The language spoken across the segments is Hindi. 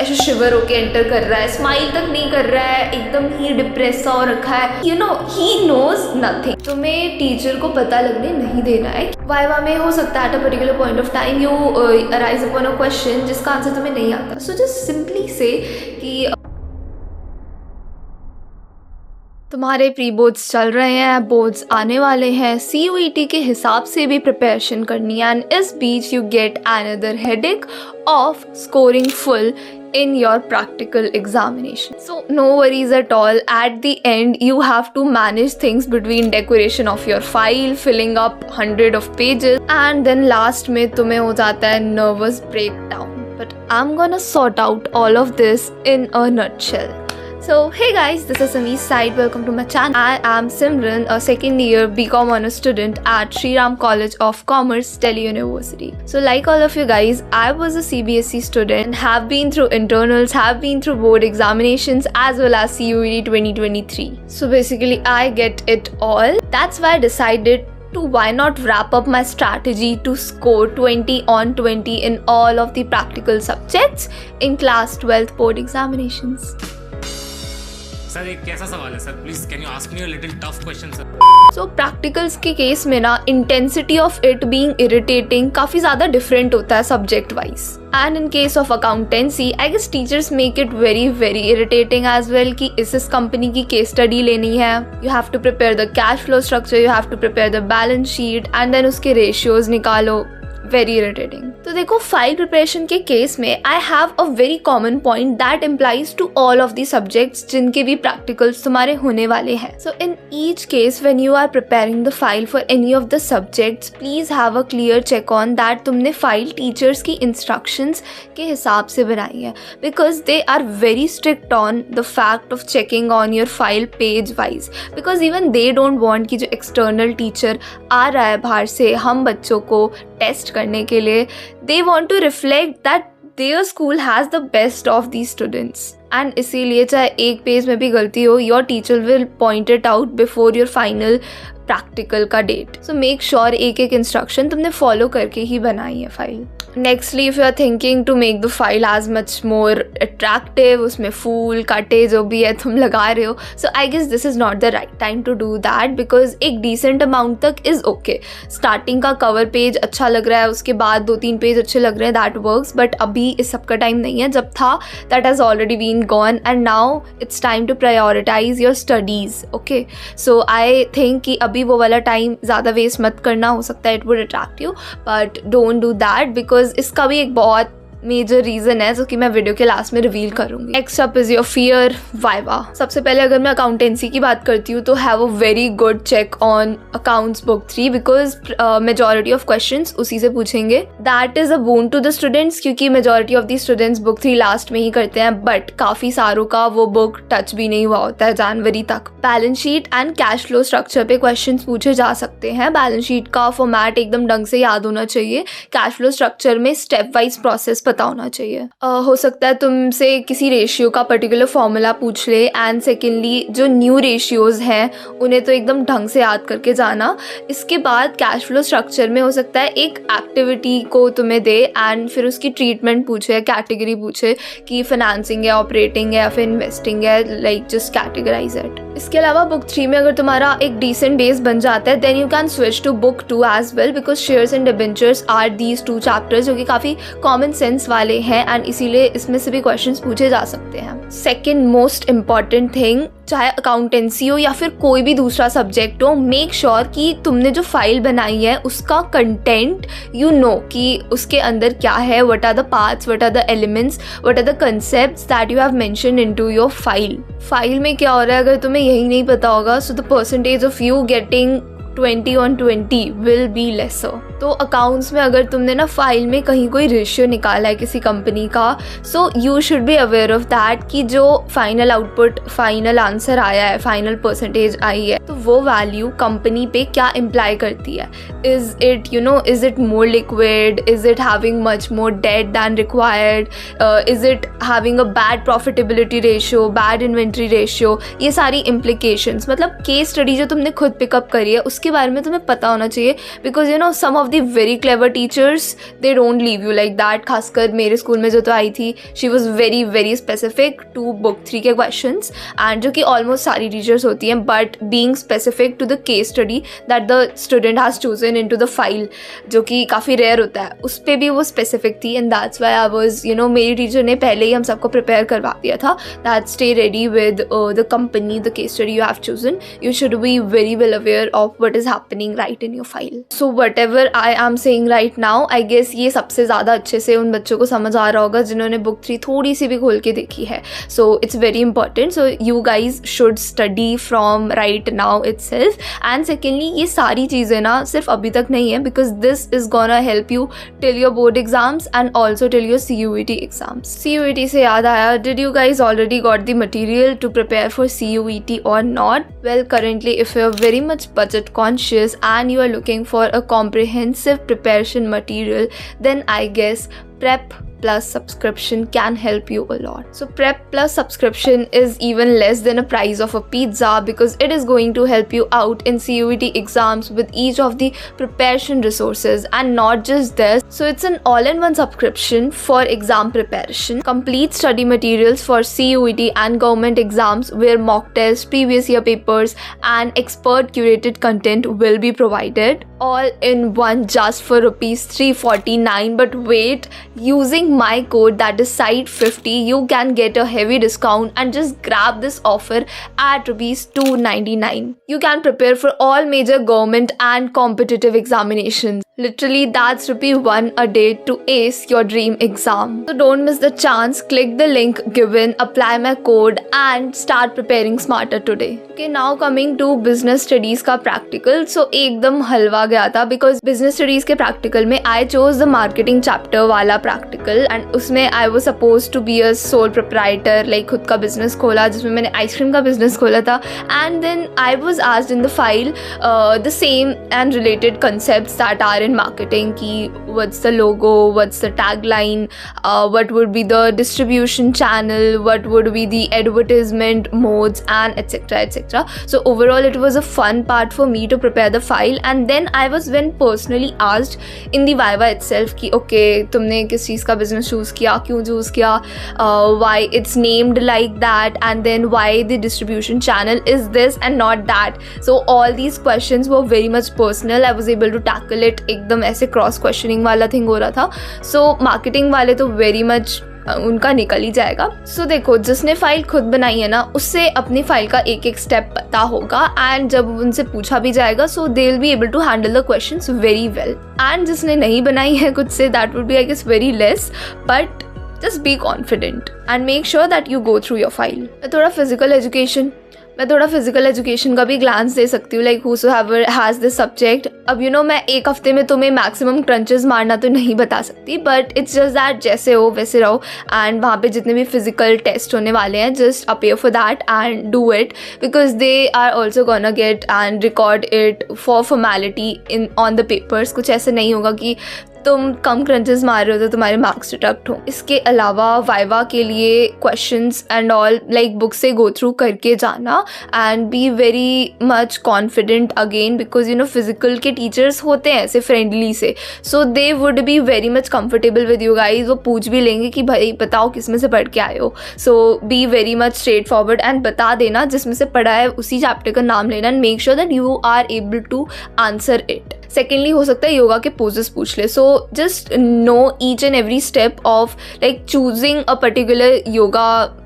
ऐसे शिवर होके एंटर कर रहा है, स्माइल तक नहीं कर रहा है, एकदम ही डिप्रेस सा हो रखा है, you know he knows nothing. तुम्हें टीचर को पता लगने नहीं देना है। वाइवा में हो सकता है at a particular point of time you arise upon a question जिसका आंसर तुम्हें नहीं आता, सो जस्ट सिंपली से कि तुम्हारे प्री बोर्ड्स चल रहे हैं, बोर्ड्स आने वाले हैं, CUET के हिसाब से भी प्रिपरेशन करनी है, एंड इस बीच you get another headache of scoring full in your practical examination. So no worries at all. At the end you have to manage things between decoration of your file, filling up 100 of pages, and then last में तुम्हें हो जाता है nervous breakdown. But I'm gonna sort out all of this in a nutshell. So hey guys, this is Ami's side. Welcome to my channel. I am Simran, a second year BCom honors student at Sri Ram College of Commerce, Delhi University. So like all of you guys, I was a CBSE student, have been through internals, have been through board examinations as well as CUET 2023. So basically I get it all. That's why I decided to why not wrap up my strategy to score 20 on 20 in all of the practical subjects in class 12th board examinations. Sir एक कैसा सवाल है sir, please can you ask me a little tough question sir. So practicals के केस में ना intensity of it being irritating काफ़ी ज़्यादा डिफरेंट होता है subject wise, and in case of accountancy I guess teachers make it very very irritating as well कि इस कंपनी की केस स्टडी लेनी है, you have to prepare the cash flow structure, you have to prepare the balance sheet and then उसके रेशियोज निकालो, वेरी इरिटेटिंग। तो देखो फाइल प्रिपरेशन के केस में I have a very common point that implies to all of the subjects जिनके भी प्रैक्टिकल्स तुम्हारे होने वाले हैं। So in each case when you are preparing the file for any of the subjects, please have a clear check on that तुमने फाइल टीचर्स की इंस्ट्रक्शंस के हिसाब से बनाई है, because they are very strict on the fact of checking on your file page wise, because even they don't want कि जो एक्सटर्नल टीचर आ रहा है बाहर से हम बच्चों को टेस्ट करने के लिए, they want to reflect that their school has the best of these students. And इसीलिए चाहे एक पेज में भी गलती हो, your teacher will point it out before your final practical का डेट। सो मेक श्योर एक एक इंस्ट्रक्शन तुमने फॉलो करके ही बनाई है file. Nextly if you are thinking to make the file as much more attractive, उसमें फूल काटे जो भी है तुम लगा रहे हो, so I guess this is not the right time to do that, because एक डिसेंट अमाउंट तक इज़ ओके। स्टार्टिंग का कवर पेज अच्छा लग रहा है, उसके बाद 2-3 पेज अच्छे लग रहे हैं, दैट वर्क्स, बट अभी इस सब का टाइम नहीं है। जब था that has already been gone and now it's time to prioritize your studies. Okay, so I think कि अभी वो वाला टाइम ज़्यादा वेस्ट मत करना, हो सकता है it would attract you, but don't do that because इसका भी एक बहुत मेजर रीज़न है जो कि मैं वीडियो के लास्ट में रिवील करूंगी। Next up is your fear viva. सबसे पहले अगर मैं अकाउंटेंसी की बात करती हूँ तो have a very good check on accounts book 3 because majority of questions उसी से पूछेंगे। That is a boon to the students क्योंकि majority of the students book 3 last में ही करते हैं, बट काफ़ी सारों का वो बुक टच भी नहीं हुआ होता है जनवरी तक। Balance sheet and cash flow structure पे क्वेश्चन पूछे जा सकते हैं। बैलेंस शीट का फॉर्मेट एकदम ढंग से याद होना चाहिए, कैश फ्लो स्ट्रक्चर में स्टेप वाइज प्रोसेस पता होना चाहिए। हो सकता है तुमसे किसी रेशियो का पर्टिकुलर फॉर्मूला पूछ ले, एंड सेकेंडली जो न्यू रेशियोज हैं उन्हें तो एकदम ढंग से याद करके जाना। इसके बाद कैश फ्लो स्ट्रक्चर में हो सकता है एक एक्टिविटी को तुम्हें दे एंड फिर उसकी ट्रीटमेंट पूछे, कैटेगरी पूछे कि फाइनेंसिंग है, ऑपरेटिंग है या फिर इन्वेस्टिंग है, लाइक जस्ट कैटेगराइज इट। इसके अलावा बुक 3 में अगर तुम्हारा एक डिसेंट बेस बन जाता है then you can switch to book 2 as well, because shares and debentures are these 2 chapters जो कि काफ़ी कॉमन सेंस वाले हैं एंड इसीलिए इसमें से भी क्वेश्चंस पूछे जा सकते हैं। सेकेंड मोस्ट इम्पॉर्टेंट थिंग, चाहे अकाउंटेंसी हो या फिर कोई भी दूसरा सब्जेक्ट हो, मेक श्योर कि तुमने जो फाइल बनाई है उसका कंटेंट यू नो कि उसके अंदर क्या है, what are the parts, what are the elements, what are the concepts that you have mentioned into your file. File में क्या हो रहा है अगर तुम्हें यही नहीं पता होगा, so the percentage of you getting 20 on 20 will be lesser। तो अकाउंट्स में अगर तुमने ना फाइल में कहीं कोई रेशियो निकाला है किसी कंपनी का, so you should be aware of that कि जो फाइनल आउटपुट, फाइनल आंसर आया है, फाइनल परसेंटेज आई है, तो वो वैल्यू कंपनी पे क्या इम्प्लाई करती है। Is it is it more liquid, is it having much more debt than required, is it having a bad profitability ratio, bad inventory ratio, ये सारी इम्प्लीकेशंस, मतलब केस स्टडी जो तुमने खुद पिकअप करी है उसके बारे में तुम्हें पता होना चाहिए, because you know some of the very clever teachers they don't leave you like that. खासकर मेरे स्कूल में जो तो आई थी, she was very very specific to book 3 के क्वेश्चंस, एंड जो कि ऑलमोस्ट सारी टीचर्स होती हैं, but being specific to the case study that the student has chosen into the file, जो कि काफ़ी रेयर होता है, उस पर भी वो स्पेसिफिक थी. And that's why I was you know, मेरी टीचर ने पहले ही हम सबको प्रिपेयर करवा दिया था that stay ready with the company, the case study you have chosen. You should be very well aware of what is happening right in your file. So whatever I am saying right now, I guess ये सबसे ज़्यादा अच्छे से उन बच्चों को समझ आ रहा होगा जिन्होंने बुक 3 थोड़ी सी भी खोल के देखी है. So it's very important. So you guys should study from right now itself. And secondly, ये सारी चीज़ें ना सिर्फ अभी तक नहीं है, because this is gonna help you till your board exams and also till your CUET exams. CUET से याद आया, did you guys already got the material to prepare for CUET or not? Well, currently if you're very much budget conscious and you are looking for a comprehensive preparation material, then I guess Prep Plus subscription can help you a lot. So Prep Plus subscription is even less than a price of a pizza, because it is going to help you out in CUET exams with each of the preparation resources, and not just this. So it's an all-in-one subscription for exam preparation, complete study materials for CUET and government exams, where mock tests, previous year papers and expert curated content will be provided all in one, just for ₹349. But wait, using my code, that is SIDE50, you can get a heavy discount and just grab this offer at ₹299. You can prepare for all major government and competitive examinations. Literally, that's ₹1 a day to ace your dream exam. So don't miss the chance. Click the link given, apply my code and start preparing smarter today. Okay, now coming to business studies का practical. So एकदम हलवा गया था, because business studies के practical में I chose the marketing chapter वाला practical, and उसमें I was supposed to be a sole proprietor, like खुद का business खोला, जिसमें मैंने आइसक्रीम का business खोला था. And then I was asked in the file the same and related concepts that are in marketing, ki what's the logo, what's the tagline, what would be the distribution channel, what would be the advertisement modes, and etc etc. So overall it was a fun part for me to prepare the file. And then I was when personally asked in the viva itself ki okay, तुमने किस चीज़ का business choose किया, क्यों choose किया, why it's named like that, and then why the distribution channel is this and not that. So all these questions were very much personal. I was able to tackle it एकदम ऐसे क्रॉस क्वेश्चनिंग वाला थिंग हो रहा था. सो मार्केटिंग वाले तो वेरी मच उनका निकल ही जाएगा. सो देखो, जिसने फाइल खुद बनाई है ना, उससे अपनी फाइल का एक एक स्टेप पता होगा, एंड जब उनसे पूछा भी जाएगा so they will be able to handle the questions very well. And जिसने नहीं बनाई है खुद से, that would be I guess very less, but just be confident and make sure that you go through your file. मैं थोड़ा फिजिकल एजुकेशन का भी ग्लांस दे सकती हूँ, like whosoever has this subject. अब यू नो, मैं एक हफ्ते में तुम्हें मैक्सिमम क्रंचेस मारना तो नहीं बता सकती, बट इट्स जस्ट दैट जैसे हो वैसे रहो. एंड वहाँ पे जितने भी फिजिकल टेस्ट होने वाले हैं, just appear for that and do it, because they are also gonna get and record it for formality in on the papers. कुछ ऐसे नहीं होगा कि तुम कम क्रंचेस मार रहे हो तो तुम्हारे मार्क्स डिडक्ट हो. इसके अलावा वाइवा के लिए questions and all like book से गो थ्रू करके जाना, and be very much confident again, because you know physical के टीचर्स होते हैं ऐसे फ्रेंडली से, so they would be very much comfortable with you guys. वो पूछ भी लेंगे कि भाई बताओ किस में से पढ़ के आए हो. So be very much straight forward and बता देना जिसमें से पढ़ा है, उसी चैप्टर का नाम लेना, and make sure that you are able to answer it. Secondly हो सकता है योगा के पोजेस पूछ ले. So just know each and every step of like choosing a particular yoga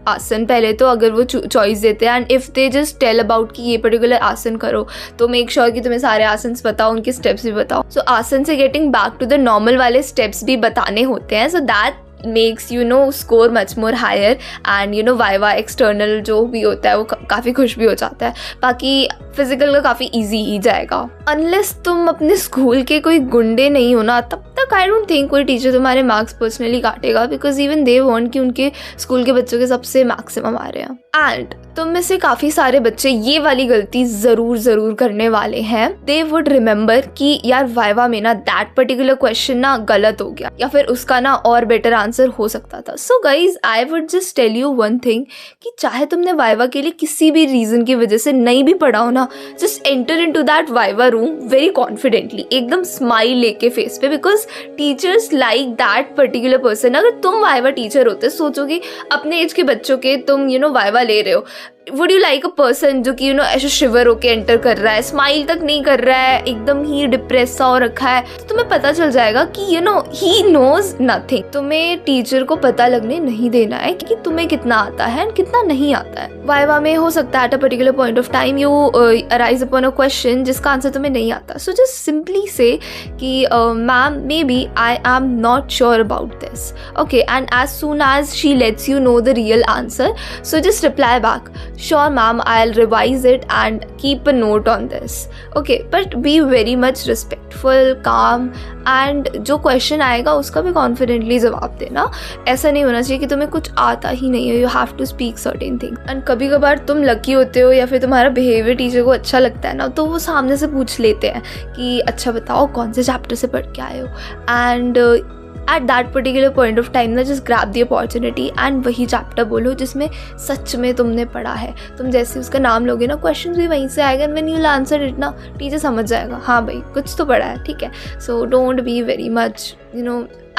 asana. पहले तो अगर वो चॉइस देते हैं, and if they just tell about कि ये पर्टिकुलर आसन करो, तो मेक श्योर कि तुम्हें सारे आसन बताओ, उनके स्टेप्स भी बताओ. सो आसन से getting back to the normal वाले स्टेप्स भी बताने होते हैं. So that makes you know score much more higher, and you know viva external जो भी होता है वो काफ़ी खुश भी हो जाता है. बाकी फिजिकल का काफ़ी इजी ही जाएगा. अनलेस तुम अपने स्कूल के कोई गुंडे नहीं हो ना, तब तक आई डोंट थिंक कोई टीचर तुम्हारे मार्क्स पर्सनली काटेगा, बिकॉज इवन दे वांट कि उनके स्कूल के बच्चों के सबसे मैक्सिमम आ रहे हैं. एंड तुम में से काफ़ी सारे बच्चे ये वाली गलती ज़रूर करने वाले हैं। दे वुड रिमेंबर कि यार वाइवा में ना दैट पर्टिकुलर क्वेश्चन ना गलत हो गया, या फिर उसका ना और बेटर आंसर हो सकता था। So guys I would just tell you one thing कि चाहे तुमने वाइवा के लिए किसी भी रीज़न की वजह से नहीं भी पढ़ा हो ना, just enter into that viva room very confidently, एकदम स्माइल लेके फेस पे, because teachers like that particular person. अगर तुम वाइवा टीचर होते, सोचोगे अपने एज के बच्चों के तुम वाइवा ले रहे हो, would you like a person जो कि ऐसे शिवर होके एंटर कर रहा है, स्माइल तक नहीं कर रहा है, एकदम ही डिप्रेस सा हो रखा है, तो तुम्हें पता चल जाएगा कि ही नोज नथिंग। तुम्हें टीचर को पता लगने नहीं देना है कि तुम्हें कितना आता है एंड कितना नहीं आता है। वाइवा में हो सकता है at a particular point of time you arise upon a question जिसका आंसर तुम्हें नहीं आता, सो जस्ट सिंपली से कि ma'am may be I am not sure about this, okay, and as soon as she lets you know the real answer, so just reply back, sure ma'am, I'll revise it and keep a note on this, okay, but be very much respectful, calm, and जो क्वेश्चन आएगा उसका भी कॉन्फिडेंटली जवाब देना। ऐसा नहीं होना चाहिए कि तुम्हें कुछ आता ही नहीं है, you have to speak certain thing. And कभी कभार तुम लकी होते हो या फिर तुम्हारा बिहेवियर टीचर को अच्छा लगता है ना, तो वो सामने से पूछ लेते हैं कि अच्छा बताओ कौन से चैप्टर से पढ़ के आए हो, and at that particular point of time ना just grab the opportunity and वही चैप्टर बोलो जिसमें सच में तुमने पढ़ा है। तुम जैसे उसका नाम लोगे ना, क्वेश्चन भी वहीं से आएगा, and when you will answer it ना, टीचर समझ जाएगा हाँ भाई कुछ तो पढ़ा है, ठीक है। So don't be very much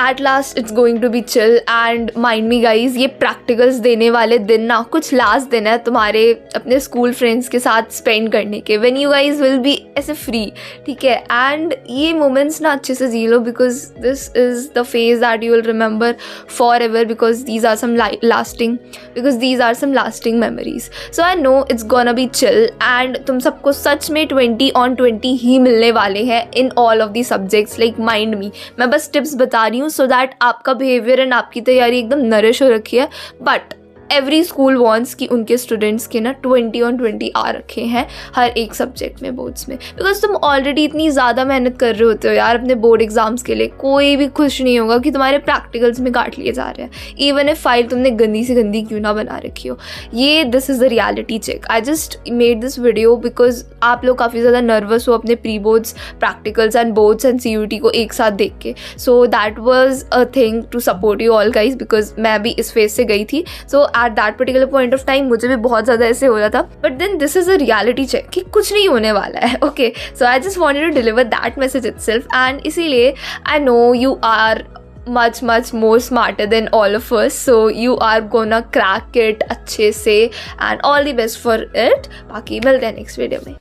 at last it's going to be chill. And mind me guys, ये प्रैक्टिकल्स देने वाले दिन ना कुछ लास्ट दिन है तुम्हारे अपने स्कूल फ्रेंड्स के साथ स्पेंड करने के, when you guys will be ऐसे फ्री, ठीक है। एंड ये मोमेंट्स ना अच्छे से जी लो, because this is the phase that you will remember forever, because these are some lasting memories. So I know it's gonna be chill, and तुम सबको सच में 20/20 ही मिलने वाले हैं in all of the subjects, like mind me. मैं बस टिप्स बता रही हूँ सो दैट आपका बिहेवियर एंड आपकी तैयारी एकदम नरिश हो रखी है। बट एवरी स्कूल वॉन्ट्स कि उनके स्टूडेंट्स के ना 20/20 आ रखे हैं हर एक सब्जेक्ट में बोर्ड्स में, बिकॉज तुम ऑलरेडी इतनी ज़्यादा मेहनत कर रहे होते हो यार अपने बोर्ड एग्जाम्स के लिए। कोई भी खुश नहीं होगा कि तुम्हारे प्रैक्टिकल्स में काट लिए जा रहे हैं, इवन इफ फाइल तुमने गंदी से गंदी क्यों ना बना रखी हो। ये this is the reality check. I just made this video because आप लोग काफ़ी ज़्यादा नर्वस हो अपने pre boards, practicals and boards and CUT को एक साथ देख के। So that was a thing to support you all guys, because मैं भी इस फेज से गई थी। So at that particular point of time मुझे भी बहुत ज़्यादा ऐसे हो रहा था, but then this is a reality check कि कुछ नहीं होने वाला है, okay. So I just wanted to deliver that message itself, and इसीलिए I know you are much more smarter than all of us, so you are gonna crack it अच्छे से, and all the best for it। बाकी मिलते हैं नेक्स्ट वीडियो में।